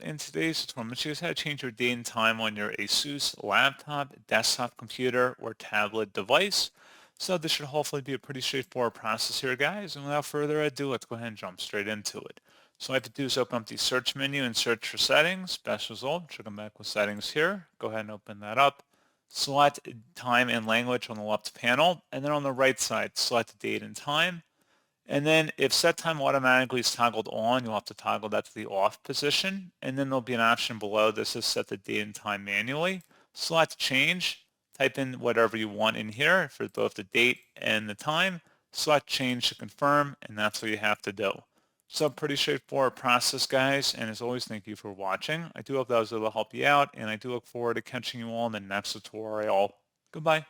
In today's tutorial, I'm going to show you how to change your date and time on your ASUS laptop, desktop computer, or tablet device. So this should hopefully be a pretty straightforward process here, guys. And without further ado, let's go ahead and jump straight into it. So all I have to do is open up the search menu and search for settings. Best result, should come back with settings here. Go ahead and open that up. Select time and language on the left panel. And then on the right side, select date and time. And then if set time automatically is toggled on, you'll have to toggle that to the off position. And then there'll be an option below that says set the date and time manually. Select change, type in whatever you want in here for both the date and the time. Select change to confirm, and that's what you have to do. So pretty straightforward process, guys. And as always, thank you for watching. I do hope that was able to help you out, and I do look forward to catching you all in the next tutorial. Goodbye.